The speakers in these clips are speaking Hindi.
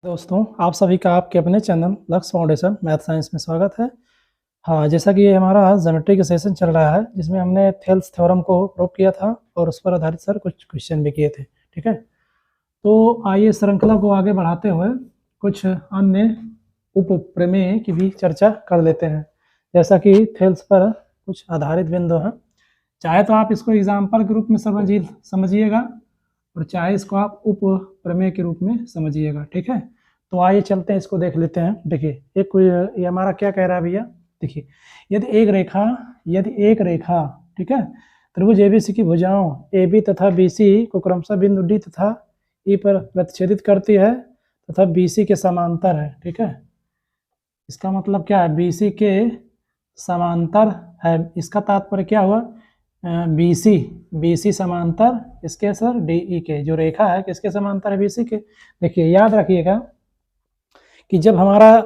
दोस्तों, आप सभी का आपके अपने चैनल लक्ष्य फाउंडेशन मैथ साइंस में स्वागत है। हाँ, जैसा कि ये हमारा ज्योमेट्री का सेशन चल रहा है, जिसमें हमने थेल्स थ्योरम को प्रूव किया था और उस पर आधारित सर कुछ क्वेश्चन भी किए थे। ठीक है, तो आइए श्रृंखला को आगे बढ़ाते हुए कुछ अन्य उप प्रमेय की भी चर्चा कर लेते हैं। जैसा कि थेल्स पर कुछ आधारित बिंदु हैं, चाहे तो आप इसको एग्जाम्पल के रूप में समझिएगा और चाहे इसको आप उप प्रमेय के रूप में समझिएगा। ठीक है, तो आइए चलते हैं, इसको देख लेते हैं। देखिए, ये हमारा क्या कह रहा है भैया। देखिए, यदि एक रेखा ठीक है, त्रिभुज एबीसी की भुजाओं AB तथा BC को क्रमशः बिंदु D तथा E पर प्रतिच्छेदित करती है तथा BC के समांतर है। ठीक है, इसका मतलब क्या है, BC के समांतर है। इसका तात्पर्य क्या हुआ, BC समांतर इसके सर DE के, जो रेखा है किसके समांतर है, BC के। देखिए, याद रखिएगा कि जब हमारा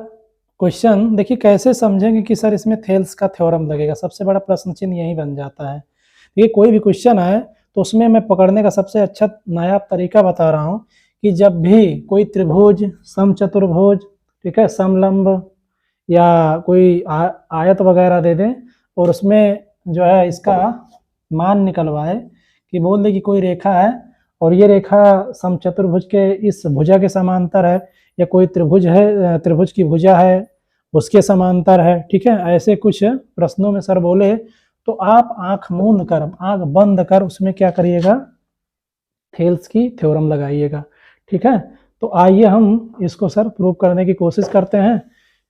क्वेश्चन, देखिए कैसे समझेंगे कि सर इसमें थेल्स का थ्योरम लगेगा, सबसे बड़ा प्रश्न चिन्ह यही बन जाता है। देखिए, कोई भी क्वेश्चन आए तो उसमें मैं पकड़ने का सबसे अच्छा नायाब तरीका बता रहा हूँ कि जब भी कोई त्रिभुज, समचतुर्भुज, ठीक है, समलंब या कोई आयत वगैरह दे दें और उसमें जो है इसका मान निकलवाए, कि बोल दे कि कोई रेखा है और ये रेखा समचतुर्भुज के इस भुजा के समांतर है, या कोई त्रिभुज है, त्रिभुज की भुजा है उसके समांतर है। ठीक है, ऐसे कुछ प्रश्नों में सर बोले तो आप आंख मूंद कर, आंख बंद कर उसमें क्या करिएगा, थेल्स की थ्योरम लगाइएगा। ठीक है, तो आइए हम इसको सर प्रूव करने की कोशिश करते हैं।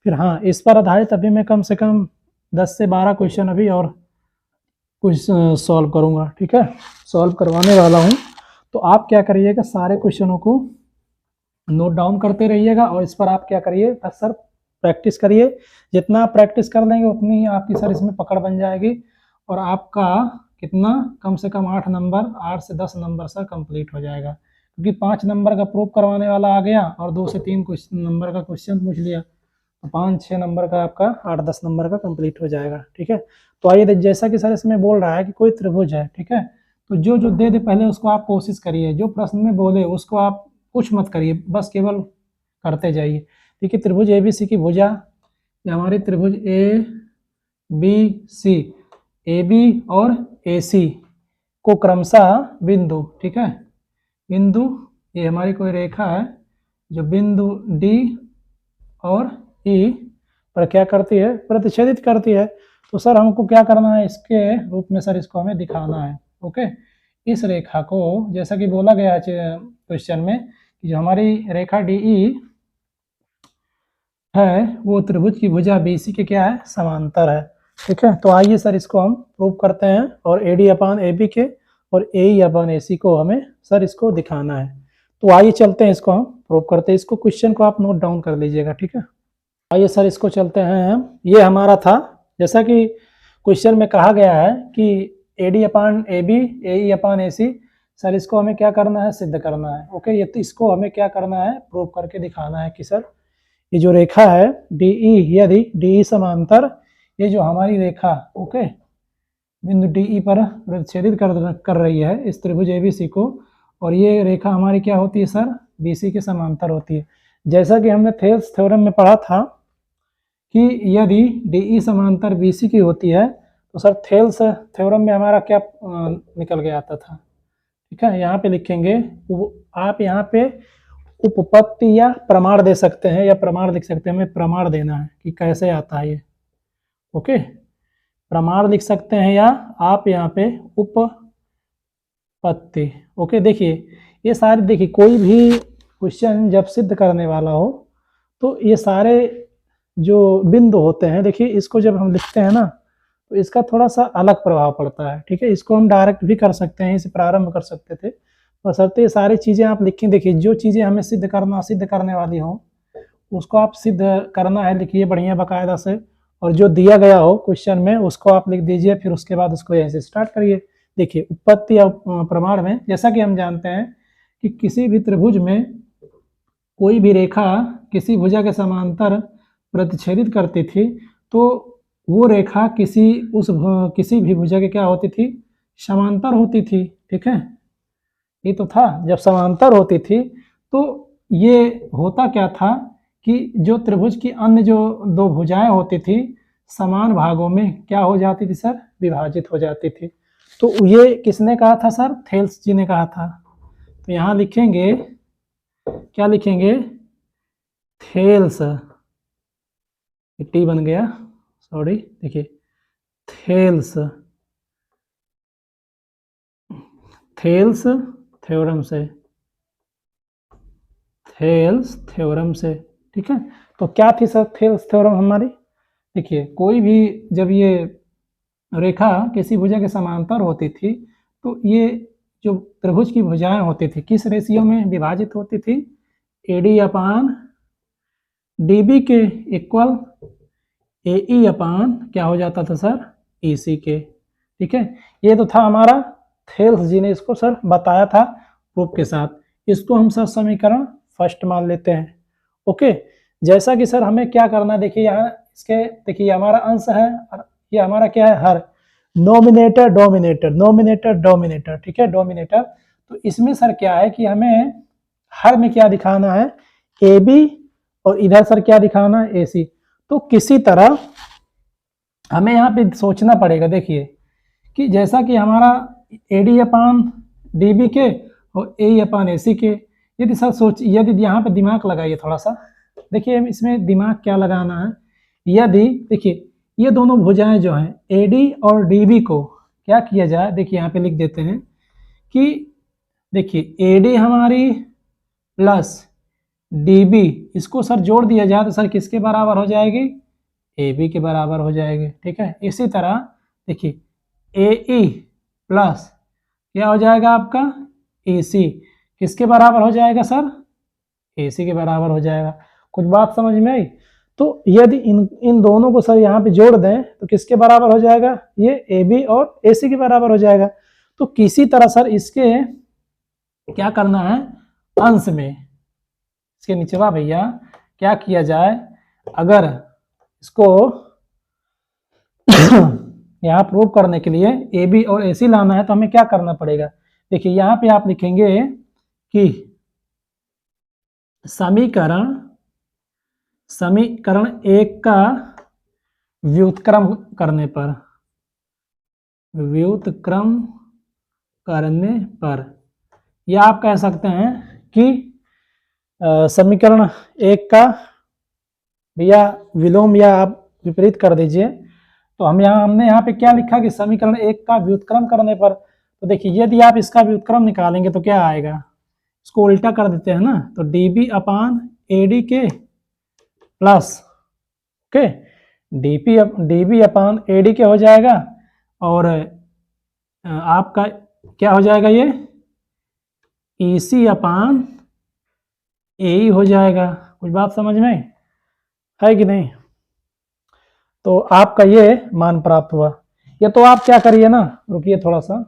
फिर हाँ, इस पर आधारित अभी मैं कम से कम 10 से 12 क्वेश्चन अभी और कुछ सॉल्व करूंगा। ठीक है, सॉल्व करवाने वाला हूं, तो आप क्या करिएगा, सारे क्वेश्चनों को नोट डाउन करते रहिएगा और इस पर आप क्या करिए, सर प्रैक्टिस करिए। जितना आप प्रैक्टिस कर लेंगे उतनी ही आपकी सर इसमें पकड़ बन जाएगी और आपका कितना, कम से कम 8 से 10 नंबर सर कंप्लीट हो जाएगा। क्योंकि 5 नंबर का प्रूफ करवाने वाला आ गया और 2 से 3 नंबर का क्वेश्चन पूछ लिया, तो 5-6 नंबर का आपका 8-10 नंबर का कंप्लीट हो जाएगा। ठीक है, तो आइए, जैसा कि सर इसमें बोल रहा है कि कोई त्रिभुज है, ठीक है, तो जो जो दे दे पहले उसको आप कोशिश करिए, जो प्रश्न में बोले उसको आप कुछ मत करिए, बस केवल करते जाइए। ठीक है, त्रिभुज ABC की भुजा, या हमारी त्रिभुज ABC, AB और AC को क्रमशः बिंदु, ठीक है, बिंदु, ये हमारी कोई रेखा है जो बिंदु D और E पर क्या करती है, प्रतिच्छेदित करती है। तो सर हमको क्या करना है, इसके रूप में सर इसको हमें दिखाना है। ओके, इस रेखा को, जैसा कि बोला गया है क्वेश्चन में, कि जो हमारी रेखा DE है वो त्रिभुज की भुजा BC के क्या है, समांतर है। ठीक है, तो आइए सर इसको हम प्रूव करते हैं और AD अपान AB के और AE अपान AC को हमें सर इसको दिखाना है। तो आइए चलते हैं, इसको हम प्रूव करते हैं। इसको क्वेश्चन को आप नोट डाउन कर लीजिएगा। ठीक है, आइए सर इसको चलते हैं। ये हमारा था, जैसा कि क्वेश्चन में कहा गया है कि AD अपान AB, AE अपान AC, सर इसको हमें क्या करना है, सिद्ध करना है। ओके, ये तो इसको हमें क्या करना है, प्रूव करके दिखाना है कि सर ये जो रेखा है DE, यदि DE समांतर, ये जो हमारी रेखा, ओके, बिंदु DE पर प्रतिच्छेदित कर रही है इस त्रिभुज ABC को, और ये रेखा हमारी क्या होती है सर, BC के समांतर होती है। जैसा कि हमने थेल्स थ्योरम में पढ़ा था कि यदि DE समांतर BC की होती है तो सर थेल्स थ्योरम में हमारा क्या निकल के आता था। ठीक है, यहाँ पे लिखेंगे, आप यहाँ पे उपपत्ति या प्रमाण दे सकते हैं, या प्रमाण लिख सकते हैं, हमें प्रमाण देना है कि कैसे आता है ये। ओके, प्रमाण लिख सकते हैं या आप यहाँ पे उपपत्ति। ओके, देखिए ये सारे, देखिए कोई भी क्वेश्चन जब सिद्ध करने वाला हो तो ये सारे जो बिंदु होते हैं, देखिए इसको जब हम लिखते हैं ना तो इसका थोड़ा सा अलग प्रभाव पड़ता है। ठीक है, इसको हम डायरेक्ट भी कर सकते हैं, इसे प्रारंभ कर सकते थे, बशर्ते ये सारी चीज़ें आप लिखें। देखिए, जो चीज़ें हमें सिद्ध करने वाली हों उसको आप सिद्ध करना है, लिखिए बढ़िया बाकायदा से, और जो दिया गया हो क्वेश्चन में उसको आप लिख दीजिए, फिर उसके बाद उसको यहीं से स्टार्ट करिए। देखिए, उपपत्ति या प्रमाण में जैसा कि हम जानते हैं कि किसी भी त्रिभुज में कोई भी रेखा किसी भुजा के समांतर प्रतिच्छेदित करती थी तो वो रेखा किसी भी भुजा के क्या होती थी, समांतर होती थी। ठीक है, ये तो था, जब समांतर होती थी तो ये होता क्या था कि जो त्रिभुज की अन्य जो दो भुजाएं होती थी समान भागों में क्या हो जाती थी सर, विभाजित हो जाती थी। तो ये किसने कहा था सर, थेल्स जी ने कहा था। तो यहाँ लिखेंगे, क्या लिखेंगे, थेल्स, टी बन गया, सॉरी, देखिए थेल्स, थेल्स थ्योरम से, थेल्स थ्योरम से, ठीक है। तो क्या थी सर थेल्स थ्योरम हमारी, देखिए कोई भी जब ये रेखा किसी भुजा के समांतर होती थी तो ये जो त्रिभुज की भुजाएं होती थी किस रेशियो में विभाजित होती थी, एडी अपान डीबी के इक्वल एई अपान क्या हो जाता था सर, ईसी के, ठीक है। ये तो था हमारा, थेल्स जी ने इसको सर बताया था प्रूफ के साथ। इसको हम सर समीकरण फर्स्ट मान लेते हैं। ओके, जैसा कि सर हमें क्या करना है, देखिए यहाँ इसके, देखिए हमारा अंश है और ये हमारा क्या है, हर, नोमिनेटर डोमिनेटर, नोमिनेटर डोमिनेटर, ठीक है, डोमिनेटर। तो इसमें सर क्या है कि हमें हर में क्या दिखाना है, ए बी, और इधर सर क्या दिखाना है, ए सी। तो किसी तरह हमें यहाँ पे सोचना पड़ेगा, देखिए कि जैसा कि हमारा A D upon D B K और ए अपान ए सी के, यदि सर यदि यहाँ पे दिमाग लगाइए थोड़ा सा, देखिए इसमें दिमाग क्या लगाना है, यदि देखिए ये दोनों भुजाएं जो हैं ए डी और डी बी को क्या किया जाए, देखिए यहाँ पे लिख देते हैं कि देखिए ए डी हमारी प्लस डी बी, इसको सर जोड़ दिया जाए तो सर किसके बराबर हो जाएगी, ए बी के बराबर हो जाएगी, ठीक है। इसी तरह देखिए ए ई प्लस क्या हो जाएगा आपका, ए सी, किसके बराबर हो जाएगा सर, ए सी के बराबर हो जाएगा। कुछ बात समझ में आई। तो यदि इन दोनों को सर यहाँ पे जोड़ दें तो किसके बराबर हो जाएगा, ये ए बी और ए सी के बराबर हो जाएगा। तो किसी तरह सर इसके क्या करना है, अंश में इसके नीचेवा भैया क्या किया जाए, अगर इसको यहाँ प्रूव करने के लिए ए बी और ए सी लाना है तो हमें क्या करना पड़ेगा, देखिए यहाँ पे आप लिखेंगे कि समीकरण एक का व्युत्क्रम करने पर, या आप कह सकते हैं कि समीकरण एक का भैया विलोम, या आप विपरीत कर दीजिए। तो हमने यहाँ पे क्या लिखा कि समीकरण एक का व्युत्क्रम करने पर, तो देखिए यदि आप इसका व्युत्क्रम निकालेंगे तो क्या आएगा, इसको उल्टा कर देते हैं ना, तो D B upon A D K plus, okay, D B upon A D K हो जाएगा, और आपका क्या हो जाएगा, ये ई सी अपान ए ही हो जाएगा। कुछ बात समझ में है कि नहीं। तो आपका ये मान प्राप्त हुआ। या तो आप क्या करिए ना, रुकिए थोड़ा सा,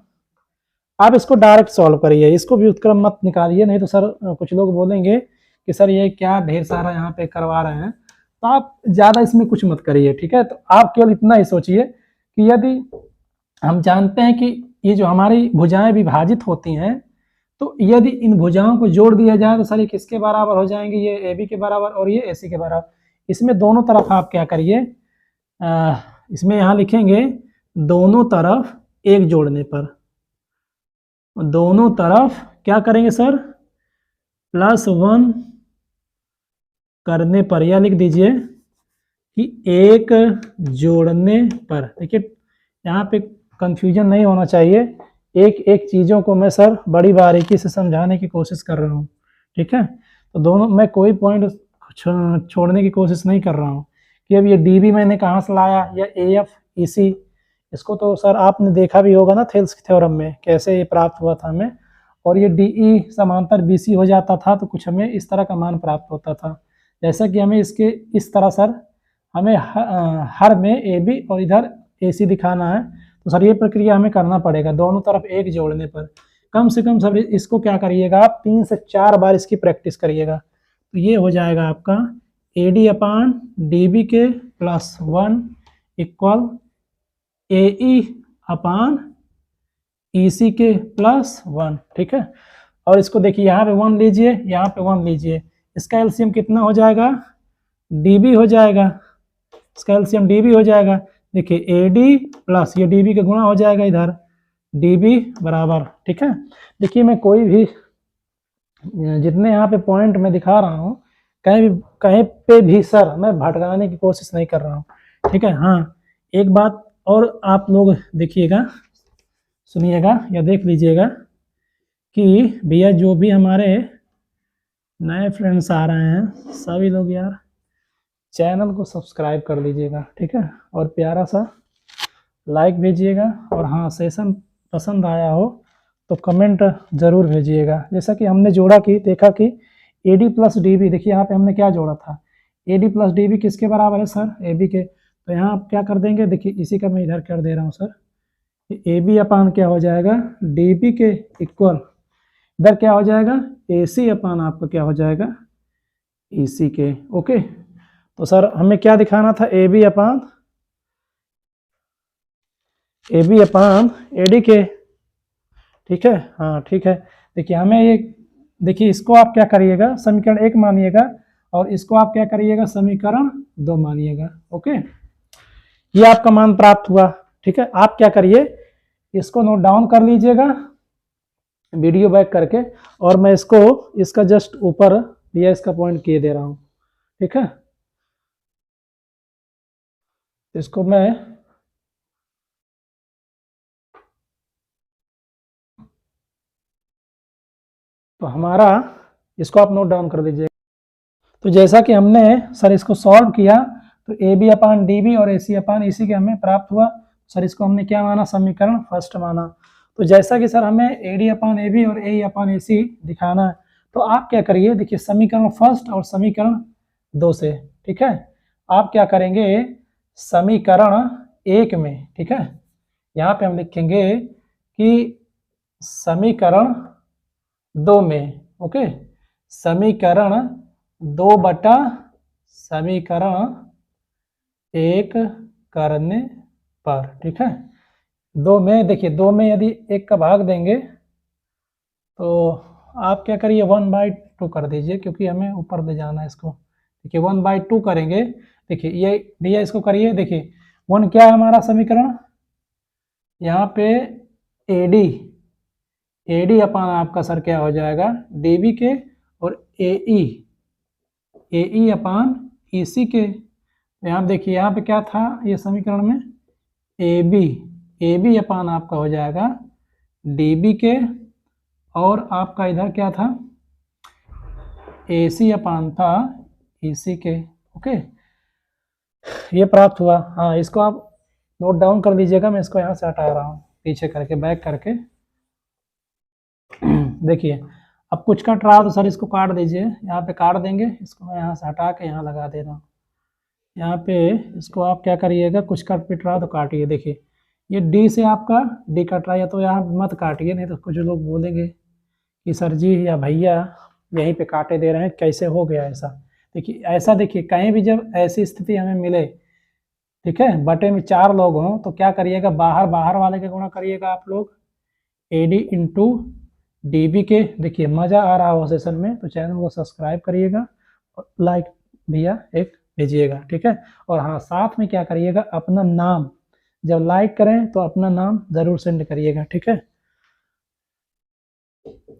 आप इसको डायरेक्ट सॉल्व करिए, इसको व्युत्क्रम मत निकालिए, नहीं तो सर कुछ लोग बोलेंगे कि सर ये क्या ढेर सारा यहाँ पे करवा रहे हैं। तो आप ज़्यादा इसमें कुछ मत करिए, ठीक है। तो आप केवल इतना ही सोचिए कि यदि हम जानते हैं कि ये जो हमारी भुजाएं विभाजित होती हैं, तो यदि इन भुजाओं को जोड़ दिया जाए तो सर ये किसके बराबर हो जाएंगे, ये ए बी के बराबर और ये ए सी के बराबर। इसमें दोनों तरफ आप क्या करिए, इसमें यहाँ लिखेंगे दोनों तरफ एक जोड़ने पर, दोनों तरफ क्या करेंगे सर, +1 करने पर, या लिख दीजिए कि एक जोड़ने पर। देखिए यहाँ पे कंफ्यूजन नहीं होना चाहिए, एक एक चीज़ों को मैं सर बड़ी बारीकी से समझाने की कोशिश कर रहा हूँ, ठीक है। तो दोनों, मैं कोई पॉइंट छोड़ने की कोशिश नहीं कर रहा हूँ कि अब ये डी बी मैंने कहाँ से लाया, या ए एफ ई सी, इसको तो सर आपने देखा भी होगा ना थेल्स थ्योरम में कैसे ये प्राप्त हुआ था हमें, और ये डी ई समांतर बी सी हो जाता था तो कुछ हमें इस तरह का मान प्राप्त होता था। जैसा कि हमें इसके इस तरह सर हमें हर में ए बी और इधर ए सी दिखाना है, तो सर ये प्रक्रिया हमें करना पड़ेगा दोनों तरफ एक जोड़ने पर। कम से कम सर इसको क्या करिएगा आप, 3 से 4 बार इसकी प्रैक्टिस करिएगा। तो ये हो जाएगा आपका A D upon D B K +1 equal ए ई अपान ई सी के +1, ठीक है। और इसको देखिए यहाँ पे 1 लीजिए, यहाँ पे 1 लीजिए, इसका एलसीएम कितना हो जाएगा, डीबी हो जाएगा, इसका एलसीएम डीबी हो जाएगा। देखिए एडी प्लस ये डीबी का गुणा हो जाएगा इधर, डीबी बराबर, ठीक है। देखिए मैं कोई भी जितने यहाँ पे पॉइंट मैं दिखा रहा हूँ कहीं पे भी सर मैं भटकाने की कोशिश नहीं कर रहा हूँ, ठीक है। हाँ एक बात और आप लोग देखिएगा, सुनिएगा या देख लीजिएगा कि भैया जो भी हमारे नए फ्रेंड्स आ रहे हैं सभी लोग यार चैनल को सब्सक्राइब कर लीजिएगा, ठीक है, और प्यारा सा लाइक भेजिएगा, और हाँ सेशन पसंद आया हो तो कमेंट ज़रूर भेजिएगा। जैसा कि हमने जोड़ा कि देखा कि AD प्लस DB, देखिए यहाँ पे हमने क्या जोड़ा था, AD प्लस DB किसके बराबर है सर, AB के। तो यहाँ आप क्या कर देंगे, देखिए इसी का मैं इधर कर दे रहा हूँ सर, AB अपान क्या हो जाएगा DB के इक्वल, इधर क्या हो जाएगा AC अपान आपका क्या हो जाएगा EC के। ओके तो सर हमें क्या दिखाना था, AB अपान AD के, ठीक है। हाँ ठीक है, देखिए हमें ये, देखिए इसको आप क्या करिएगा समीकरण 1 मानिएगा, और इसको आप क्या करिएगा समीकरण 2 मानिएगा। ओके ये आपका मान प्राप्त हुआ, ठीक है। आप क्या करिए इसको नोट डाउन कर लीजिएगा वीडियो बैक करके, और मैं इसको इसका जस्ट ऊपर या इसका पॉइंट किए दे रहा हूँ, ठीक है। इसको मैं तो हमारा इसको आप नोट डाउन कर दीजिए। तो जैसा कि हमने सर इसको सॉल्व किया तो AB अपान DB और AC अपान EC के हमें प्राप्त हुआ। सर इसको हमने क्या माना, समीकरण फर्स्ट माना। तो जैसा कि सर हमें AD अपान AB और AE अपान AC दिखाना है, तो आप क्या करिए, देखिए समीकरण फर्स्ट और समीकरण 2 से, ठीक है। आप क्या करेंगे समीकरण 1 में, ठीक है, यहाँ पे हम लिखेंगे कि समीकरण 2 में, ओके, समीकरण 2 बटा समीकरण 1 करने पर, ठीक है। 2 में, देखिए 2 में यदि 1 का भाग देंगे तो आप क्या करिए 1/2 कर दीजिए, क्योंकि हमें ऊपर ले जाना है इसको। देखिए 1/2 करेंगे, देखिए ये भैया इसको करिए, देखिए 1 क्या है हमारा समीकरण, यहाँ पे AD अपान आपका सर क्या हो जाएगा DB के, और AE अपान EC के। यहाँ देखिए यहाँ पे क्या था ये समीकरण में AB अपान आपका हो जाएगा DB के, और आपका इधर क्या था AC अपान था EC के। ओके ये प्राप्त हुआ। हाँ इसको आप नोट डाउन कर लीजिएगा, मैं इसको यहाँ से हटा रहा हूँ पीछे करके, बैक करके। देखिए अब कुछ कट रहा तो सर इसको काट दीजिए, यहाँ पे काट देंगे, इसको मैं यहाँ से हटा के यहाँ लगा दे रहा हूँ। यहाँ पे इसको आप क्या करिएगा, कुछ कट पिट रहा तो काटिए। देखिए ये D से आपका D कट रहा है, तो यहाँ मत काटिए, नहीं तो कुछ लोग बोलेंगे कि सर जी या भैया यहीं पे काटे दे रहे हैं, कैसे हो गया ऐसा। देखिए ऐसा, देखिए कहीं भी जब ऐसी स्थिति हमें मिले, ठीक है, बटे में 4 लोग हों तो क्या करिएगा, बाहर वाले के गुणा करिएगा आप लोग AD इंटू DB के। देखिए मज़ा आ रहा हो सेशन में तो चैनल को सब्सक्राइब करिएगा और लाइक भैया एक भेजिएगा, ठीक है। और हाँ साथ में क्या करिएगा, अपना नाम जब लाइक करें तो अपना नाम ज़रूर सेंड करिएगा, ठीक है।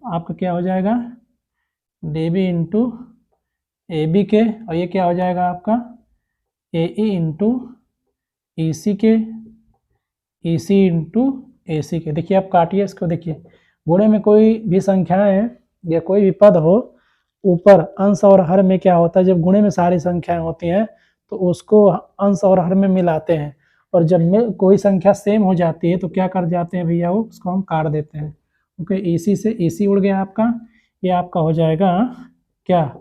आपका क्या हो जाएगा DB इंटू AB के, और ये क्या हो जाएगा आपका AE इंटू EC के, EC इंटू AC के। देखिए आप काटिए इसको, देखिए गुणे में कोई भी संख्याएं या कोई भी पद हो, ऊपर अंश और हर में क्या होता है, जब गुणे में सारी संख्याएं होती हैं तो उसको अंश और हर में मिलाते हैं, और जब में कोई संख्या सेम हो जाती है तो क्या कर जाते हैं भैया, वो उसको हम काट देते हैं। ओके EC से EC उड़ गया आपका, ये आपका हो जाएगा क्या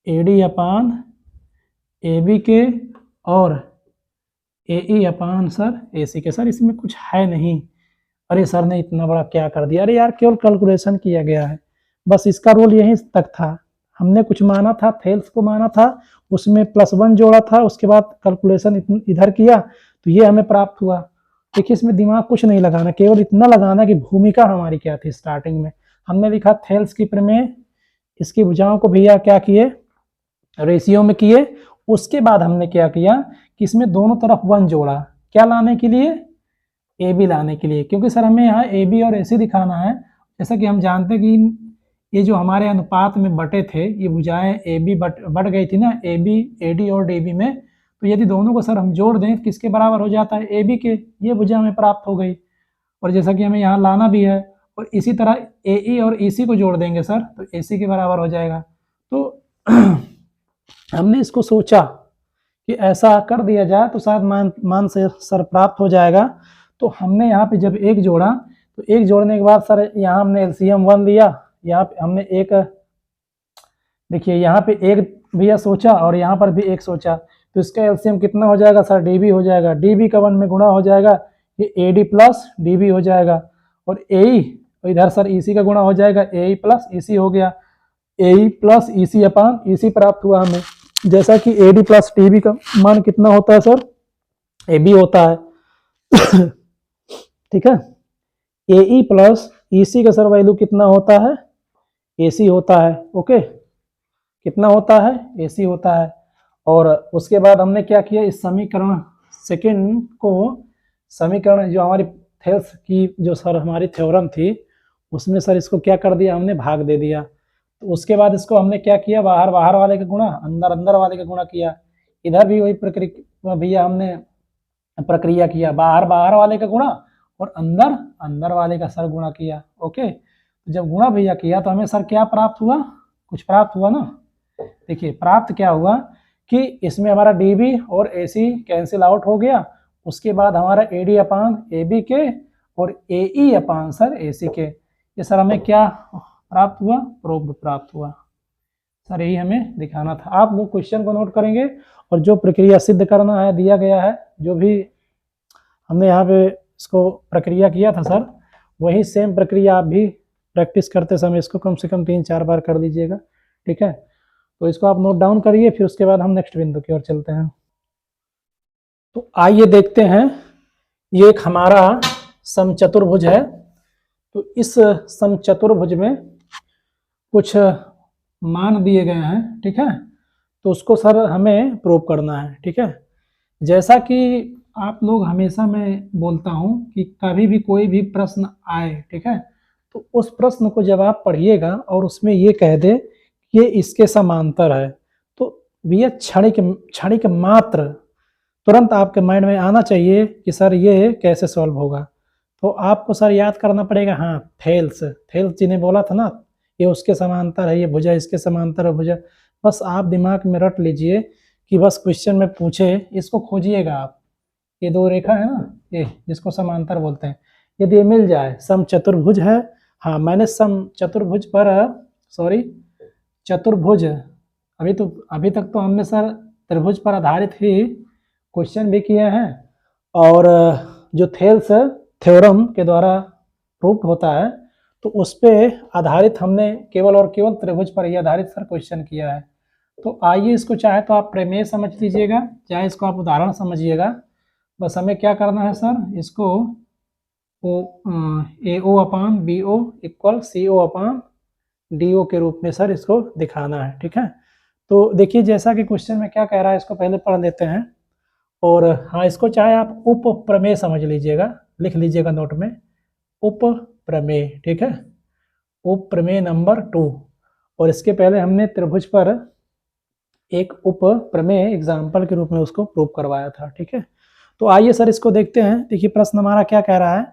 AD अपान AB के, और AE अपान सर AC के। सर इसमें कुछ है नहीं, अरे सर ने इतना बड़ा क्या कर दिया, अरे यार केवल कैलकुलेशन किया गया है, बस इसका रोल यहीं तक था। हमने कुछ माना था, थेल्स को माना था, उसमें +1 जोड़ा था, उसके बाद कैलकुलेशन इधर किया तो ये हमें प्राप्त हुआ। देखिए इसमें दिमाग कुछ नहीं लगाना, केवल इतना लगाना कि भूमिका हमारी क्या थी। स्टार्टिंग में हमने लिखा थेल्स की प्रमेय, इसकी भुजाओं को भैया क्या किए, रेशियो में किए। उसके बाद हमने क्या किया कि इसमें दोनों तरफ 1 जोड़ा, क्या लाने के लिए, ए बी लाने के लिए, क्योंकि सर हमें यहाँ ए बी और ए सी दिखाना है। जैसा कि हम जानते हैं कि ये जो हमारे अनुपात में बटे थे, ये भुजाएं ए बी बढ़ गई थी ना, ए बी ए डी और डी बी में, तो यदि दोनों को सर हम जोड़ दें तो किसके बराबर हो जाता है, ए बी के। ये भुजा हमें प्राप्त हो गई। और जैसा कि हमें यहाँ लाना भी है, और इसी तरह ए ई और ई सी को जोड़ देंगे सर तो ए सी के बराबर हो जाएगा। तो हमने इसको सोचा कि ऐसा कर दिया जाए तो शायद मान से सर प्राप्त हो जाएगा। तो हमने यहाँ पे जब 1 जोड़ा, तो 1 जोड़ने के बाद सर यहाँ हमने एलसीएम 1 लिया, यहाँ पे हमने एक, देखिए यहाँ पे 1 भैया सोचा और यहाँ पर भी 1 सोचा, तो इसका एलसीएम कितना हो जाएगा सर, डीबी हो जाएगा। डीबी का 1 में गुणा हो जाएगा, ये एडी प्लस डीबी हो जाएगा। और एई इधर सर ईसी का गुणा हो जाएगा, एई प्लस ईसी हो गया, एई प्लस ईसी अपान ईसी प्राप्त हुआ हमें। जैसा कि एडी प्लस डीबी का मान कितना होता है सर, एबी होता है। ठीक है, एई प्लस ईसी का सर वैल्यू कितना होता है, एसी होता है। ओके, कितना होता है, एसी होता है। और उसके बाद हमने क्या किया, इस समीकरण सेकंड को, समीकरण जो हमारी थेल्स की जो सर हमारी थ्योरम थी उसमें सर इसको क्या कर दिया, हमने भाग दे दिया। तो उसके बाद इसको हमने क्या किया, बाहर बाहर वाले का गुणा, अंदर अंदर वाले का गुणा किया। इधर भी वही प्रक्रिया भैया हमने प्रक्रिया किया, बाहर बाहर वाले का गुणा और अंदर अंदर वाले का सर गुणा किया। ओके, तो जब गुणा भैया किया तो हमें सर क्या प्राप्त हुआ, कुछ प्राप्त हुआ ना। देखिए प्राप्त क्या हुआ कि इसमें हमारा डीबी और एसी कैंसिल आउट हो गया। उसके बाद हमारा एडी अपान एबी के और एई अपान सर एसी के, ये सर हमें क्या प्राप्त हुआ, प्रूव्ड प्राप्त हुआ। सर यही हमें दिखाना था। आप वो क्वेश्चन को नोट करेंगे और जो प्रक्रिया सिद्ध करना है दिया गया है, जो भी हमने यहाँ पे इसको प्रक्रिया किया था सर, वही सेम प्रक्रिया आप भी प्रैक्टिस करते समय इसको कम से कम 3-4 बार कर लीजिएगा। ठीक है, तो इसको आप नोट डाउन करिए, फिर उसके बाद हम नेक्स्ट बिंदु की ओर चलते हैं। तो आइए देखते हैं, ये एक हमारा समचतुर्भुज है। तो इस समचतुर्भुज में कुछ मान दिए गए हैं। ठीक है, तो उसको सर हमें प्रूव करना है। ठीक है, जैसा कि आप लोग हमेशा मैं बोलता हूं कि कभी भी कोई भी प्रश्न आए, ठीक है, तो उस प्रश्न को जब आप पढ़िएगा और उसमें ये कह दे ये इसके समांतर है, तो भैया क्षणिक मात्र तुरंत आपके माइंड में आना चाहिए कि सर ये कैसे सॉल्व होगा। तो आपको सर याद करना पड़ेगा, हाँ थेल्स जी ने बोला था ना, ये उसके समांतर है, ये भुजा इसके समांतर है भुजा। बस आप दिमाग में रट लीजिए कि बस क्वेश्चन में पूछे, इसको खोजिएगा आप। ये 2 रेखा है ना, ये जिसको समांतर बोलते हैं, यदि ये मिल जाए, समचतुर्भुज है। हाँ, मैंने समचतुर्भुज पर चतुर्भुज अभी तक तो हमने सर त्रिभुज पर आधारित ही क्वेश्चन भी किए हैं, और जो थेल्स थ्योरम के द्वारा प्रूफ होता है तो उस पे आधारित हमने केवल और केवल त्रिभुज पर ही आधारित सर क्वेश्चन किया है। तो आइए इसको चाहे तो आप प्रमेय समझ लीजिएगा, चाहे इसको आप उदाहरण समझिएगा। बस हमें क्या करना है सर, इसको ए ओ अपान B O equal C O अपान डी ओ के रूप में सर इसको दिखाना है। ठीक है, तो देखिए जैसा कि क्वेश्चन में क्या कह रहा है, इसको पहले पढ़ लेते हैं। और हाँ, इसको चाहे आप उप प्रमेय समझ लीजिएगा, लिख लीजिएगा नोट में, उप प्रमेय। ठीक है, उप प्रमेय नंबर 2। और इसके पहले हमने त्रिभुज पर एक उप प्रमेय एग्जाम्पल के रूप में उसको प्रूव करवाया था। ठीक है, तो आइए सर इसको देखते हैं। देखिए प्रश्न हमारा क्या कह रहा है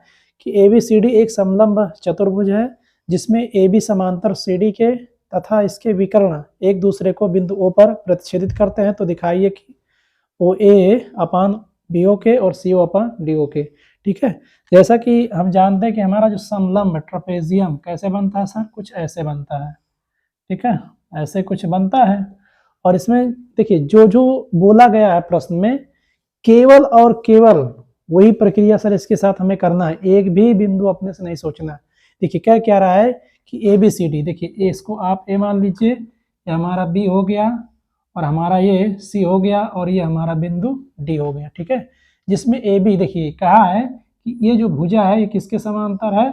कि ABCD एक समलंब चतुर्भुज है जिसमें AB समांतर CD के तथा इसके विकर्ण एक दूसरे को बिंदु O पर प्रतिच्छेदित करते हैं। तो दिखाइए कि OA अपान BO के और CO अपान DO के। ठीक है, जैसा कि हम जानते हैं कि हमारा जो समलंब ट्रपेजियम कैसे बनता है सर, कुछ ऐसे बनता है। ठीक है, ऐसे कुछ बनता है। और इसमें देखिए जो जो बोला गया है प्रश्न में, केवल और केवल वही प्रक्रिया सर इसके साथ हमें करना है, एक भी बिंदु अपने से नहीं सोचना है। देखिए क्या क्या रहा है कि ABCD, देखिए इसको आप A मान लीजिए, ये हमारा B हो गया और हमारा ये C हो गया और ये हमारा बिंदु D हो गया। ठीक है, जिसमें AB देखिए कहा है कि ये जो भुजा है ये किसके समांतर है,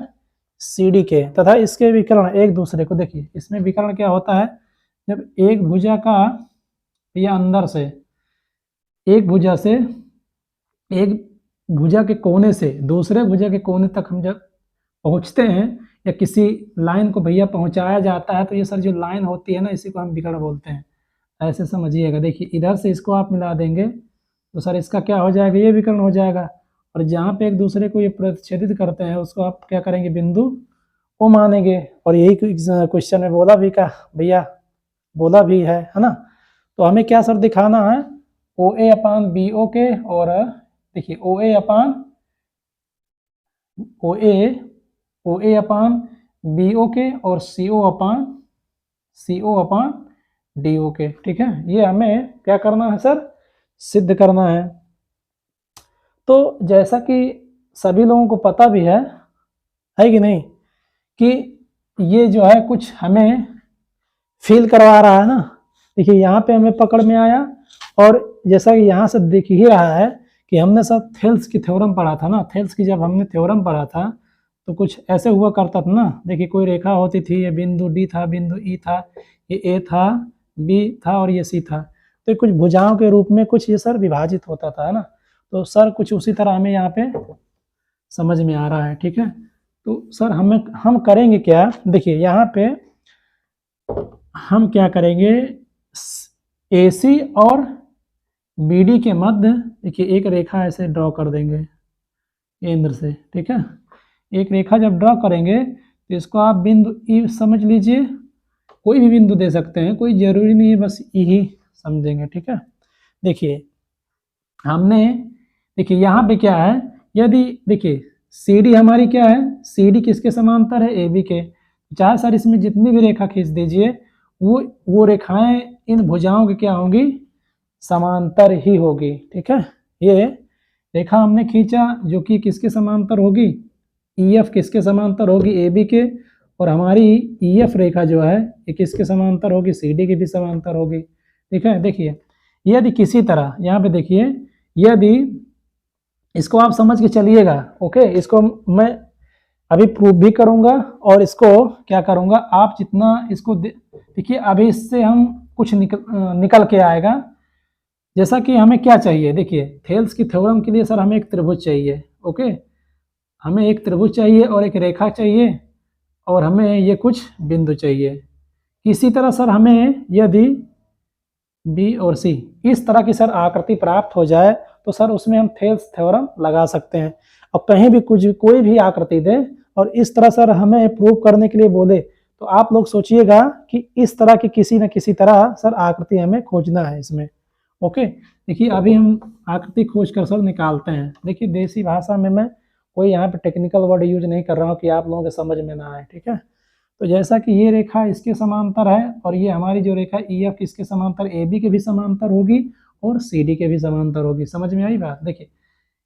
CD के तथा इसके विकर्ण एक दूसरे को, देखिए इसमें विकर्ण क्या होता है, जब एक भुजा का या अंदर से एक भुजा से एक भुजा के कोने से दूसरे भुजा के कोने तक हम जब पहुंचते हैं या किसी लाइन को भैया पहुंचाया जाता है तो ये सर जो लाइन होती है ना, इसी को हम विकर्ण बोलते हैं। ऐसे समझिएगा, देखिए इधर से इसको आप मिला देंगे तो सर इसका क्या हो जाएगा, ये विकर्ण हो जाएगा। और जहाँ पे एक दूसरे को ये प्रतिच्छेदित करते हैं उसको आप क्या करेंगे, बिंदु ओ मानेंगे। और यही क्वेश्चन में बोला भी का भैया, बोला भी है ना। तो हमें क्या सर दिखाना है, OA अपान BO के, और देखिए OA अपान OA अपान BO के और CO अपान DO के। ठीक है, ये हमें क्या करना है सर, सिद्ध करना है। तो जैसा कि सभी लोगों को पता भी है कि नहीं, कि ये जो है कुछ हमें फील करवा रहा है ना। देखिए यहाँ पे हमें पकड़ में आया, और जैसा कि यहाँ से दिख ही रहा है कि हमने सब थेल्स की थ्योरम पढ़ा था ना। थेल्स की जब हमने थ्योरम पढ़ा था तो कुछ ऐसे हुआ करता था ना। देखिए कोई रेखा होती थी, ये बिंदु D था, बिंदु E था, ये A था, B था और ये C था। तो कुछ भुजाओं के रूप में कुछ ये सर विभाजित होता था, है ना। तो सर कुछ उसी तरह हमें यहाँ पे समझ में आ रहा है। ठीक है, तो सर हम करेंगे क्या, देखिए यहाँ पे हम क्या करेंगे, AC और BD के मध्य देखिए एक रेखा ऐसे ड्रॉ कर देंगे केंद्र से। ठीक है, एक रेखा जब ड्रॉ करेंगे तो इसको आप बिंदु E समझ लीजिए, कोई भी बिंदु दे सकते हैं, कोई जरूरी नहीं है, बस E ही समझेंगे। ठीक है, देखिए हमने, देखिए यहाँ पे क्या है, यदि देखिए CD हमारी क्या है, CD किसके समांतर है, AB के। चाहे सर इसमें जितनी भी रेखा खींच दीजिए वो रेखाएं इन भुजाओं की क्या होंगी, समांतर ही होगी। ठीक है, ये रेखा हमने खींचा जो कि किसके समांतर होगी, EF किसके समांतर होगी, AB के। और हमारी EF रेखा जो है ये किसके समांतर होगी, CD के भी समांतर होगी। ठीक है, देखिए यदि किसी तरह यहाँ पे देखिए, यदि इसको आप समझ के चलिएगा, ओके, इसको मैं अभी प्रूव भी करूंगा और इसको क्या करूंगा, आप जितना इसको देखिए अभी इससे हम कुछ निकल के आएगा। जैसा कि हमें क्या चाहिए, देखिए थेल्स की थ्योरम के लिए सर हमें एक त्रिभुज चाहिए। ओके, हमें एक त्रिभुज चाहिए और एक रेखा चाहिए और हमें ये कुछ बिंदु चाहिए। इसी तरह सर हमें यदि B और C इस तरह की सर आकृति प्राप्त हो जाए तो सर उसमें हम थेल्स थ्योरम लगा सकते हैं। अब कहीं भी कुछ कोई भी आकृति दे और इस तरह सर हमें प्रूव करने के लिए बोले तो आप लोग सोचिएगा कि इस तरह की किसी न किसी तरह सर आकृति हमें खोजना है इसमें। ओके, देखिए अभी हम आकृति खोज कर सर निकालते हैं। देखिए देसी भाषा में मैं कोई यहाँ पे टेक्निकल वर्ड यूज नहीं कर रहा हूँ कि आप लोगों के समझ में ना आए। ठीक है, तो जैसा कि ये रेखा इसके समांतर है और ये हमारी जो रेखा EF किसके समांतर, AB के भी समांतर होगी और CD के भी समांतर होगी। समझ में आई बात। देखिए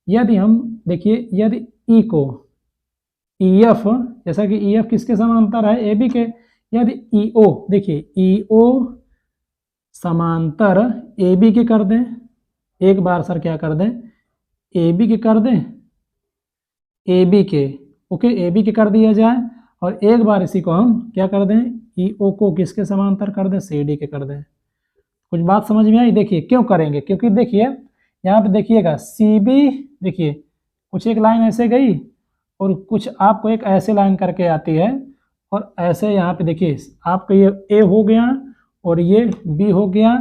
यदि हम देखिए यदि E को EF, जैसा कि EF किसके समांतर है, AB के, यदि EO देखिए EO समांतर AB के कर दें, एक बार सर क्या कर दें, AB के कर दें, AB के, ओके AB के कर दिया जाए और एक बार इसी को हम क्या कर दें, EO को किसके समांतर कर दें, CD के कर दें। कुछ बात समझ में आई। देखिए क्यों करेंगे, क्योंकि देखिए यहाँ पे देखिएगा CB, देखिए कुछ एक लाइन ऐसे गई और कुछ आपको एक ऐसे लाइन करके आती है और ऐसे यहाँ पे देखिए आपका ये A हो गया और ये B हो गया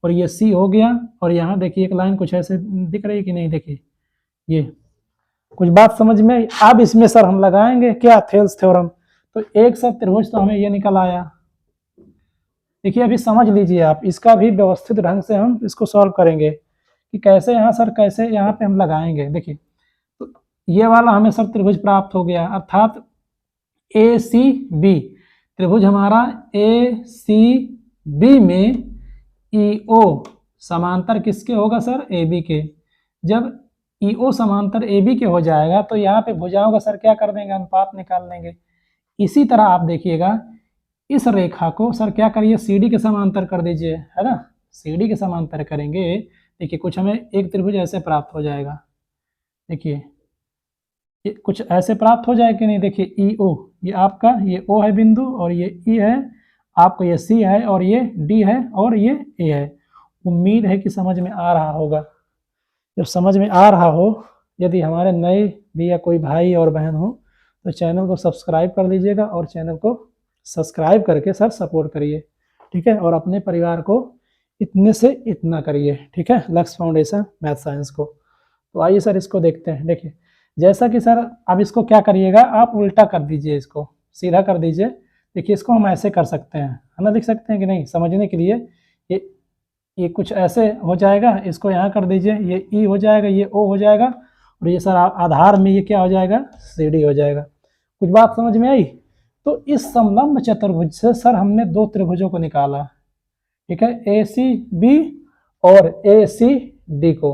और ये C हो गया और यहाँ देखिए एक लाइन कुछ ऐसे दिख रही है कि नहीं, देखिए ये कुछ बात समझ में। अब इसमें सर हम लगाएंगे क्या, थेल्स थ्योरम। तो एक सब त्रिभुज तो हमें ये निकल आया। देखिए अभी समझ लीजिए आप, इसका भी व्यवस्थित ढंग से हम इसको सॉल्व करेंगे कि कैसे यहाँ सर कैसे यहाँ पे हम लगाएंगे। देखिए तो ये वाला हमें सर त्रिभुज प्राप्त हो गया, अर्थात ACB त्रिभुज हमारा ACB में EO समांतर किसके होगा सर, AB के। जब EO समांतर AB के हो जाएगा तो यहाँ पे भुजाओं का सर क्या कर देंगे, अनुपात निकाल लेंगे। इसी तरह आप देखिएगा इस रेखा को सर क्या करिए, CD के समांतर कर दीजिए, है ना। CD के समांतर करेंगे, देखिए कुछ हमें एक त्रिभुज ऐसे प्राप्त हो जाएगा। देखिए कुछ ऐसे प्राप्त हो जाए कि नहीं, देखिए EO ये आपका ये O है बिंदु और ये E है, आपको ये C है और ये D है और ये A है। उम्मीद है कि समझ में आ रहा होगा। जब समझ में आ रहा हो, यदि हमारे नए भी या कोई भाई और बहन हो तो चैनल को सब्सक्राइब कर लीजिएगा और चैनल को सब्सक्राइब करके सर सपोर्ट करिए, ठीक है। और अपने परिवार को इतने से इतना करिए, ठीक है, लक्ष्य फाउंडेशन मैथ साइंस को। तो आइए सर इसको देखते हैं। देखिए जैसा कि सर अब इसको क्या करिएगा, आप उल्टा कर दीजिए, इसको सीधा कर दीजिए। देखिए इसको हम ऐसे कर सकते हैं, है ना, लिख सकते हैं कि नहीं, समझने के लिए ये कुछ ऐसे हो जाएगा, इसको यहाँ कर दीजिए, ये ई हो जाएगा, ये ओ हो जाएगा और ये सर आधार में ये क्या हो जाएगा, सी डी हो जाएगा। कुछ बात समझ में आई? तो इस समलंब चतुर्भुज से सर हमने दो त्रिभुजों को निकाला, ठीक है, ए सी बी और ए सी डी को।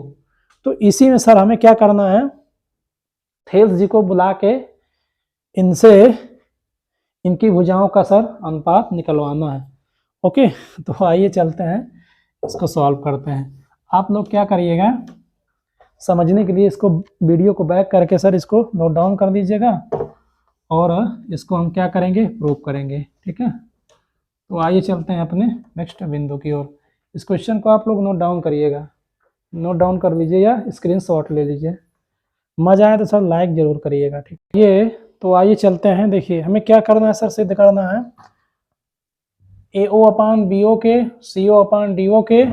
तो इसी में सर हमें क्या करना है, थेल्स जी को बुला के इनसे इनकी भुजाओं का सर अनुपात निकलवाना है। ओके, तो आइए चलते हैं इसको सॉल्व करते हैं। आप लोग क्या करिएगा, समझने के लिए इसको वीडियो को बैक करके सर इसको नोट डाउन कर दीजिएगा और इसको हम क्या करेंगे, प्रूव करेंगे, ठीक है। तो आइए चलते हैं अपने नेक्स्ट बिंदु की ओर। इस क्वेश्चन को आप लोग नोट डाउन करिएगा, नोट डाउन कर लीजिए या स्क्रीनशॉट ले लीजिए। मजा आए तो सर लाइक जरूर करिएगा, ठीक। ये तो आइए चलते हैं। देखिए हमें क्या करना है सर, सिद्ध करना है AO अपान BO के CO अपान DO के।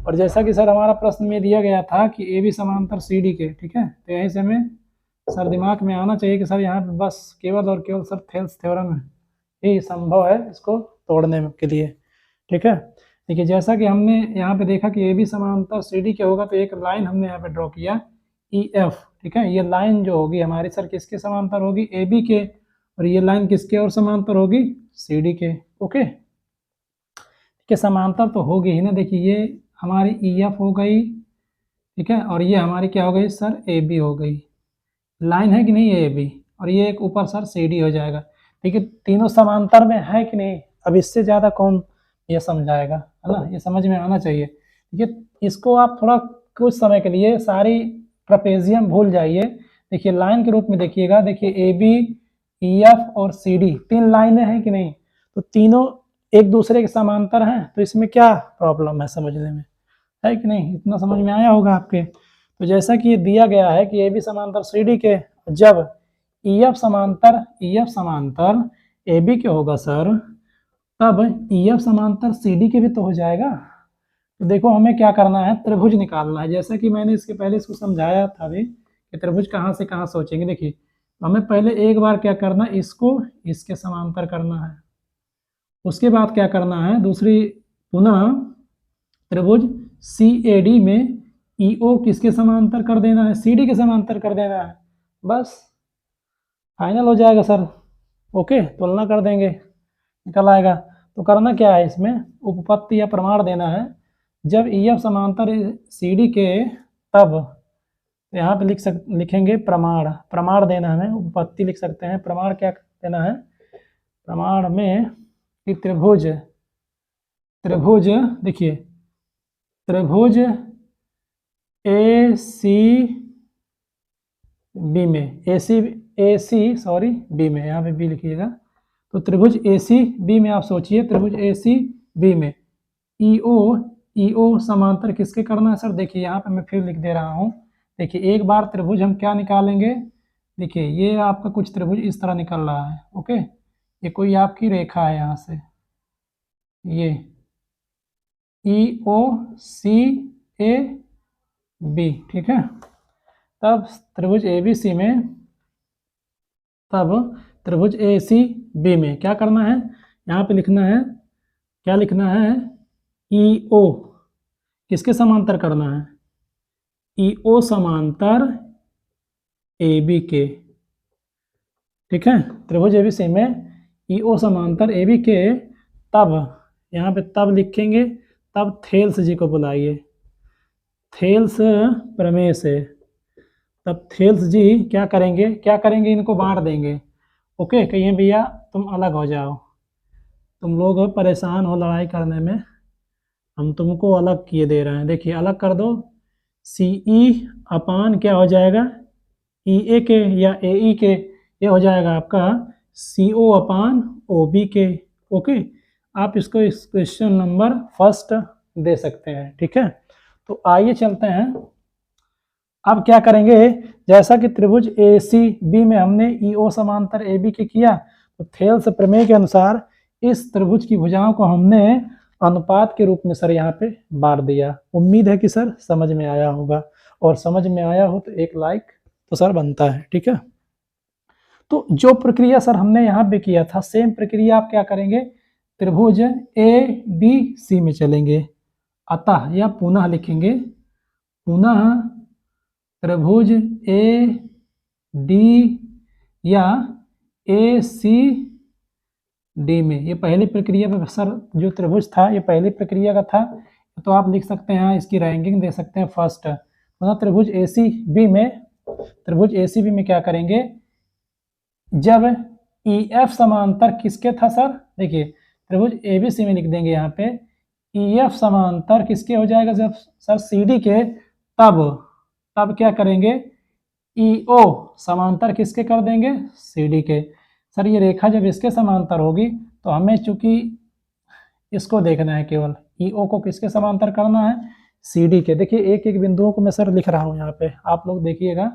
और जैसा कि सर हमारा प्रश्न में दिया गया था कि AB समांतर CD के, ठीक है, तो यहीं से हमें सर दिमाग में आना चाहिए कि सर यहाँ पे बस केवल और केवल सर थेल्स थ्योरम ही संभव है इसको तोड़ने के लिए, ठीक है। देखिए जैसा कि हमने यहाँ पे देखा कि AB समांतर CD के होगा, तो एक लाइन हमने यहाँ पे ड्रॉ किया EF, ठीक है। ये लाइन जो होगी हमारी सर किसके समांतर होगी, AB के, और ये लाइन किसके और समांतर होगी, CD के। ओके, के समांतर तो होगी ही ना। देखिए ये हमारी EF हो गई, ठीक है, और ये हमारी क्या हो गई सर, AB हो गई। लाइन है कि नहीं ये AB, और ये एक ऊपर सर CD हो जाएगा। देखिए तीनों समांतर में है कि नहीं, अब इससे ज़्यादा कौन ये समझाएगा, है ना, ये समझ में आना चाहिए। देखिए इसको आप थोड़ा कुछ समय के लिए सारी ट्रेपेजियम भूल जाइए। देखिए लाइन के रूप में देखिएगा, देखिए AB, EF और CD तीन लाइनें हैं कि नहीं, तो तीनों एक दूसरे के समांतर हैं। तो इसमें क्या प्रॉब्लम है समझने में, है कि नहीं, इतना समझ में आया होगा आपके। तो जैसा कि ये दिया गया है कि AB समांतर CD के, जब EF समांतर AB के होगा सर, तब EF समांतर CD के भी तो हो जाएगा। तो देखो हमें क्या करना है, त्रिभुज निकालना है। जैसा कि मैंने इसके पहले इसको समझाया था भी कि त्रिभुज कहाँ से कहाँ सोचेंगे। देखिए तो हमें पहले एक बार क्या करना है, इसको इसके समांतर करना है। उसके बाद क्या करना है, दूसरी पुनः त्रिभुज CAD में EO किसके समांतर कर देना है, CD के समांतर कर देना है। बस फाइनल हो जाएगा सर। ओके, तुलना कर देंगे, निकल आएगा। तो करना क्या है, इसमें उपपत्ति या प्रमाण देना है। जब EF समांतर CD के, तब यहाँ पे लिखेंगे प्रमाण देना है हमें, उपपत्ति लिख सकते हैं। प्रमाण क्या देना है, प्रमाण में कि त्रिभुज देखिए त्रिभुज ACB में B में, यहाँ पे B लिखिएगा। तो त्रिभुज ACB में आप सोचिए, त्रिभुज ACB में EO समांतर किसके करना है सर। देखिए यहाँ पे मैं फिर लिख दे रहा हूँ। देखिए एक बार त्रिभुज हम क्या निकालेंगे, देखिए ये आपका कुछ त्रिभुज इस तरह निकल रहा है। ओके, ये कोई आपकी रेखा है, यहाँ से ये EOCAB, ठीक है। तब त्रिभुज ABC में, तब त्रिभुज ACB में क्या करना है, यहाँ पे लिखना है, क्या लिखना है, EO किसके समांतर करना है, EO समांतर AB के, ठीक है। त्रिभुज ABC में EO समांतर AB के, तब यहाँ पे तब लिखेंगे, तब थेल्स जी को बुलाइए, थेल्स प्रमेय से। तब थेल्स जी क्या करेंगे, इनको बांट देंगे। ओके, कहिए भैया तुम अलग हो जाओ, तुम लोग परेशान हो लड़ाई करने में, हम तुमको अलग किए दे रहे हैं। देखिए अलग कर दो, CE अपान क्या हो जाएगा, EA के या AE के, ये हो जाएगा आपका CO अपान OB के। ओके, आप इसको इस क्वेश्चन नंबर फर्स्ट दे सकते हैं। ठीक है, तो आइए चलते हैं। अब क्या करेंगे, जैसा कि त्रिभुज ACB में हमने EO समांतर AB के किया, तो थेल्स प्रमेय के अनुसार इस त्रिभुज की भुजाओं को हमने अनुपात के रूप में सर यहाँ पे बांट दिया। उम्मीद है कि सर समझ में आया होगा, और समझ में आया हो तो एक लाइक तो सर बनता है। ठीक है, तो जो प्रक्रिया सर हमने यहाँ पे किया था, सेम प्रक्रिया आप क्या करेंगे, त्रिभुज ABC में चलेंगे। अतः या पुनः लिखेंगे, पुनः त्रिभुज AD या ACD में, ये पहली प्रक्रिया में सर जो त्रिभुज था ये पहली प्रक्रिया का था, तो आप लिख सकते हैं इसकी रैंकिंग दे सकते हैं फर्स्ट। पुनः त्रिभुज ACB में क्या करेंगे, जब EF समांतर किसके था सर, देखिए त्रिभुज ABC में लिख देंगे यहाँ पे EF समांतर किसके हो जाएगा, जब सर CD के, तब क्या करेंगे, EO समांतर किसके कर देंगे, CD के। सर ये रेखा जब इसके समांतर होगी तो हमें चूंकि इसको देखना है, केवल EO को किसके समांतर करना है, CD के। देखिए एक एक बिंदुओं को मैं सर लिख रहा हूँ यहाँ पे, आप लोग देखिएगा।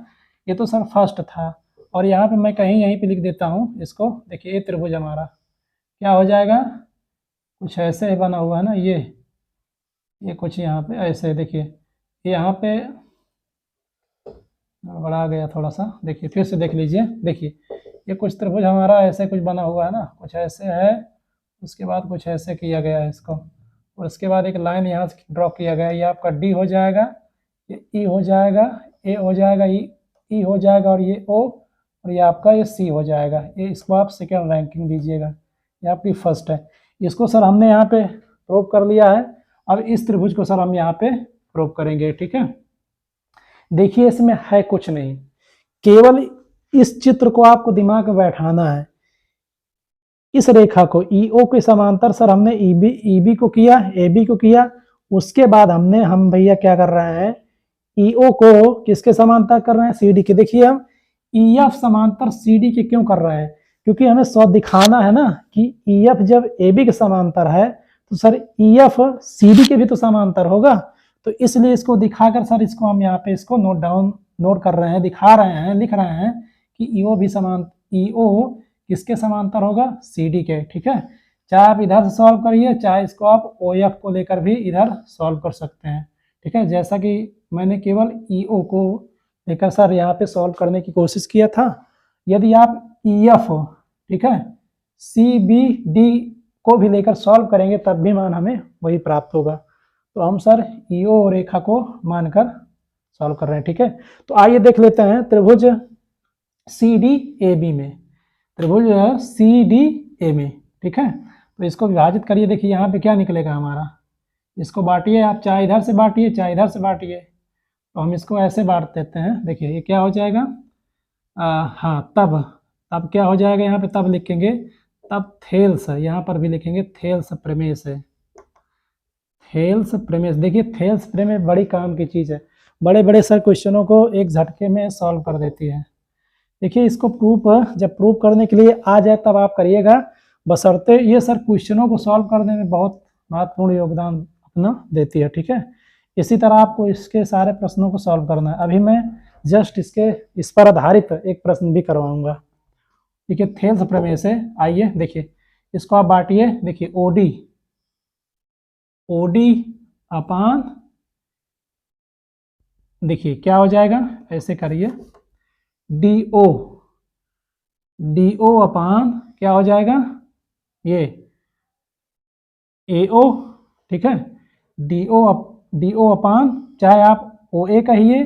ये तो सर फर्स्ट था, और यहाँ पे मैं कहीं यहीं पे लिख देता हूँ इसको। देखिए ये त्रिभुज हमारा क्या हो जाएगा, कुछ ऐसे ही बना हुआ है ना, ये कुछ यहाँ पे ऐसे, देखिए यहाँ पे बड़ा गया थोड़ा सा, देखिए फिर से देख लीजिए। देखिए ये कुछ त्रिभुज हमारा ऐसे कुछ बना हुआ है ना, कुछ ऐसे है, उसके बाद कुछ ऐसे किया गया है इसको, और उसके बाद एक लाइन यहाँ से ड्रॉ किया गया है। ये आपका D हो जाएगा, ये E हो जाएगा, A हो जाएगा, E हो जाएगा, और ये O, और ये आपका ये C हो जाएगा। ये इसको आप सेकेंड रैंकिंग दीजिएगा, ये आपकी फर्स्ट है। इसको सर हमने यहाँ पे प्रूव कर लिया है। अब इस त्रिभुज को सर हम यहाँ पे प्रूव करेंगे। ठीक है, देखिए इसमें है कुछ नहीं, केवल इस चित्र को आपको दिमाग में बैठाना है। इस रेखा को EO के समांतर सर हमने EB को किया, AB को किया, उसके बाद हम भैया क्या कर रहे हैं, EO को किसके समांतर कर रहे हैं, CD के। देखिए हम EF समांतर CD के क्यों कर रहे हैं, क्योंकि हमें दिखाना है ना कि EF जब AB के समांतर है तो सर EF CD के भी तो समांतर होगा। तो इसलिए इसको दिखाकर सर इसको हम यहाँ पे इसको नोट कर रहे हैं, दिखा रहे हैं, लिख रहे हैं कि EO किसके समांतर होगा, CD के। ठीक है, चाहे आप इधर से सॉल्व करिए, चाहे इसको आप OF को लेकर भी इधर सॉल्व कर सकते हैं। ठीक है, जैसा कि मैंने केवल EO को लेकर सर यहाँ पे सॉल्व करने की कोशिश किया था। यदि आप EF, ठीक है, CBD को भी लेकर सॉल्व करेंगे तब भी मान हमें वही प्राप्त होगा। तो हम सर EO रेखा को मानकर सॉल्व कर रहे हैं। ठीक है, तो आइए देख लेते हैं त्रिभुज CDAB में, त्रिभुज CDA में। ठीक है, तो इसको विभाजित करिए। देखिए यहाँ पे क्या निकलेगा हमारा, इसको बांटिए आप, चाहे इधर से बांटिए चाहे इधर से बांटिए। तो हम इसको ऐसे बांट देते हैं। देखिए ये क्या हो जाएगा, हाँ तब क्या हो जाएगा, यहाँ पे तब लिखेंगे, तब थेल्स, यहाँ पर भी लिखेंगे थेल्स प्रमेय से, थेल्स प्रमेय। देखिए थेल्स प्रमेय बड़ी काम की चीज़ है, बड़े बड़े सर क्वेश्चनों को एक झटके में सॉल्व कर देती है। देखिए इसको जब प्रूफ करने के लिए आ जाए तब आप करिएगा, बशर्ते ये सर क्वेश्चनों को सॉल्व करने में बहुत महत्वपूर्ण योगदान अपना देती है। ठीक है, इसी तरह आपको इसके सारे प्रश्नों को सॉल्व करना है। अभी मैं जस्ट इस पर आधारित एक प्रश्न भी करवाऊंगा। ठीक है, थेल्स प्रमेय से। आइए देखिए इसको आप बांटिए। देखिए OD अपान, देखिए क्या हो जाएगा, ऐसे करिए, DO अपान क्या हो जाएगा, ये AO। ठीक है, DO अपान, चाहे आप OA कहिए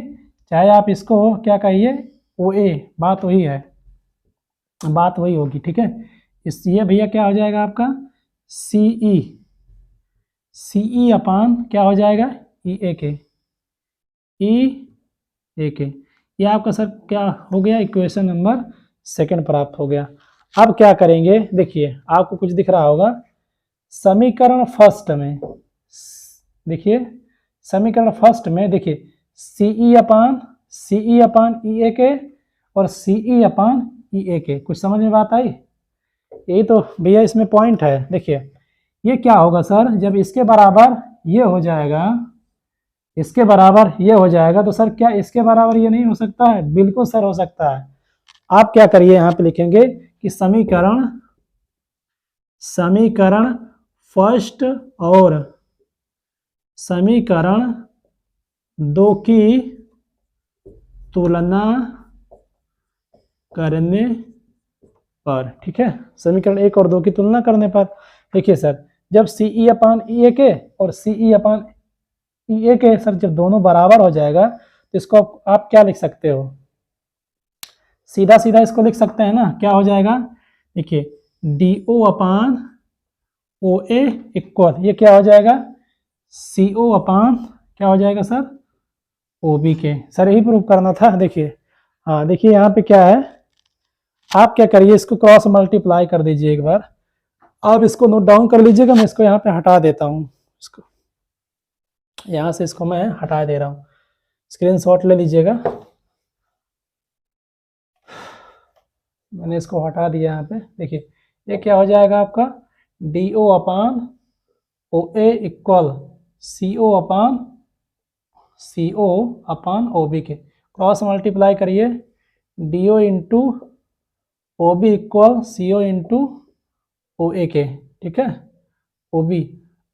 चाहे आप इसको क्या कहिए, OA, बात वही है, बात वही होगी। ठीक है, ये भैया क्या हो जाएगा आपका CE अपान क्या हो जाएगा, EA के। ये आपका सर क्या हो गया, इक्वेशन नंबर सेकंड प्राप्त हो गया। अब क्या करेंगे, देखिए आपको कुछ दिख रहा होगा, समीकरण फर्स्ट में, देखिए समीकरण फर्स्ट में देखिए CE अपान EA के और CE अपान EA के। कुछ समझ में बात आई, यही तो भैया इसमें पॉइंट है। देखिए ये क्या होगा सर, जब इसके बराबर ये हो जाएगा, इसके बराबर ये हो जाएगा, तो सर क्या इसके बराबर ये नहीं हो सकता है? बिल्कुल सर हो सकता है। आप क्या करिए, यहाँ पे लिखेंगे कि समीकरण समीकरण फर्स्ट और समीकरण 2 की तुलना करने पर, ठीक है, समीकरण 1 और 2 की तुलना करने पर। देखिए सर, जब सी ई अपान ई ए के और सी ई अपान ई ए के सर जब दोनों बराबर हो जाएगा, तो इसको आप क्या लिख सकते हो? सीधा सीधा इसको लिख सकते हैं ना, क्या हो जाएगा? देखिए D O upon O A equal, ये क्या हो जाएगा? सी ओ अपान क्या हो जाएगा सर? ओ बी के। सर यही प्रूव करना था। देखिए हाँ, देखिए यहाँ पे क्या है, आप क्या करिए, इसको क्रॉस मल्टीप्लाई कर दीजिए एक बार। आप इसको नोट डाउन कर लीजिएगा, मैं इसको यहाँ पे हटा देता हूँ, इसको यहाँ से इसको मैं हटा दे रहा हूँ, स्क्रीनशॉट ले लीजिएगा। मैंने इसको हटा दिया यहाँ पे। देखिए ये क्या हो जाएगा आपका? D O upon O A equal C O upon O B के। क्रॉस मल्टीप्लाई करिए, D O into O B equal C O into O A के, ठीक है, ओ बी।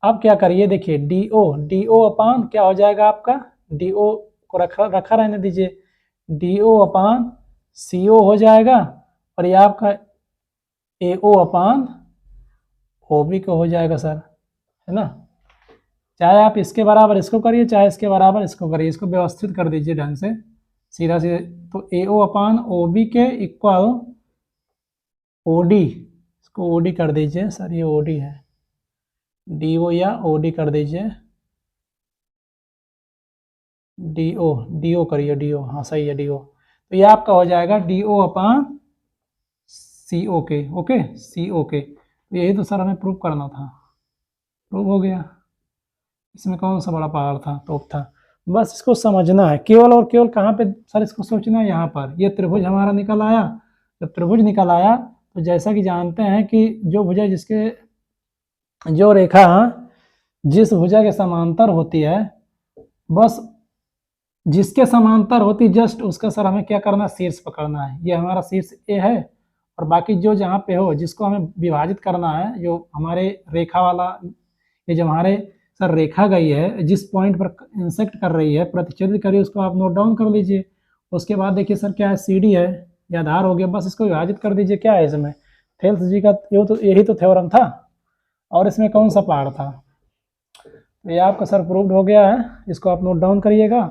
अब क्या करिए, देखिए डी ओ अपान क्या हो जाएगा आपका? डी ओ को रखा रहने दीजिए, डी ओ अपान सी ओ हो जाएगा, और ये आपका ए ओ अपान ओ बी को हो जाएगा सर, है ना। चाहे आप इसके बराबर इसको करिए, चाहे इसके बराबर इसको करिए, इसको व्यवस्थित कर दीजिए ढंग से सीधा सीधे। तो ए ओ अपान ओ बी के इक्वल ओ डी, इसको ओ डी कर दीजिए सर, ये ओ डी है, डी ओ या ओ डी कर दीजिए, डी ओ करिए, डी ओ, हाँ सही है, डी ओ। तो ये आपका हो जाएगा डी ओ अपान सी ओ के, ओके, सी ओ के। तो यही तो सर हमें प्रूव करना था, प्रूव हो गया। इसमें कौन सा बड़ा पहाड़ था, टॉप था। बस इसको समझना है केवल और केवल। कहाँ पे सर इसको सोचना है? यहाँ पर ये त्रिभुज हमारा निकल आया। जब त्रिभुज निकल आया तो जैसा कि जानते हैं कि जो भुजा जिसके जो रेखा जिस भुजा के समांतर होती है, बस जिसके समांतर होती जस्ट उसका सर हमें क्या करना है? शीर्ष पकड़ना है। ये हमारा शीर्ष ए है, और बाकी जो जहाँ पे हो जिसको हमें विभाजित करना है, जो हमारे रेखा वाला, ये जो हमारे सर रेखा गई है जिस पॉइंट पर इंसेक्ट कर रही है, प्रतिच्छेदित करिए, उसको आप नोट डाउन कर लीजिए। उसके बाद देखिए सर क्या है, सी डी है, या आधार हो गया, बस इसको विभाजित कर दीजिए। क्या है इसमें? थेल्स जी का यही तो थ्योरम था, और इसमें कौन सा पहाड़ था? तो ये आपका सर प्रूव्ड हो गया है। इसको आप नोट डाउन करिएगा,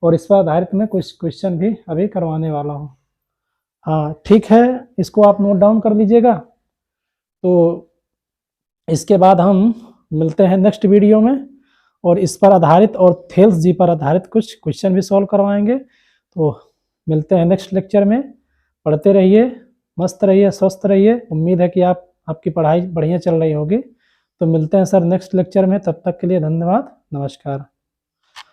और इस पर आधारित मैं कुछ क्वेश्चन भी अभी करवाने वाला हूँ। हाँ ठीक है, इसको आप नोट डाउन कर लीजिएगा। तो इसके बाद हम मिलते हैं नेक्स्ट वीडियो में, और इस पर आधारित और थेल्स जी पर आधारित कुछ क्वेश्चन भी सॉल्व करवाएंगे। तो मिलते हैं नेक्स्ट लेक्चर में। पढ़ते रहिए, मस्त रहिए, स्वस्थ रहिए। उम्मीद है कि आपकी पढ़ाई बढ़िया चल रही होगी। तो मिलते हैं सर नेक्स्ट लेक्चर में, तब तक के लिए धन्यवाद, नमस्कार।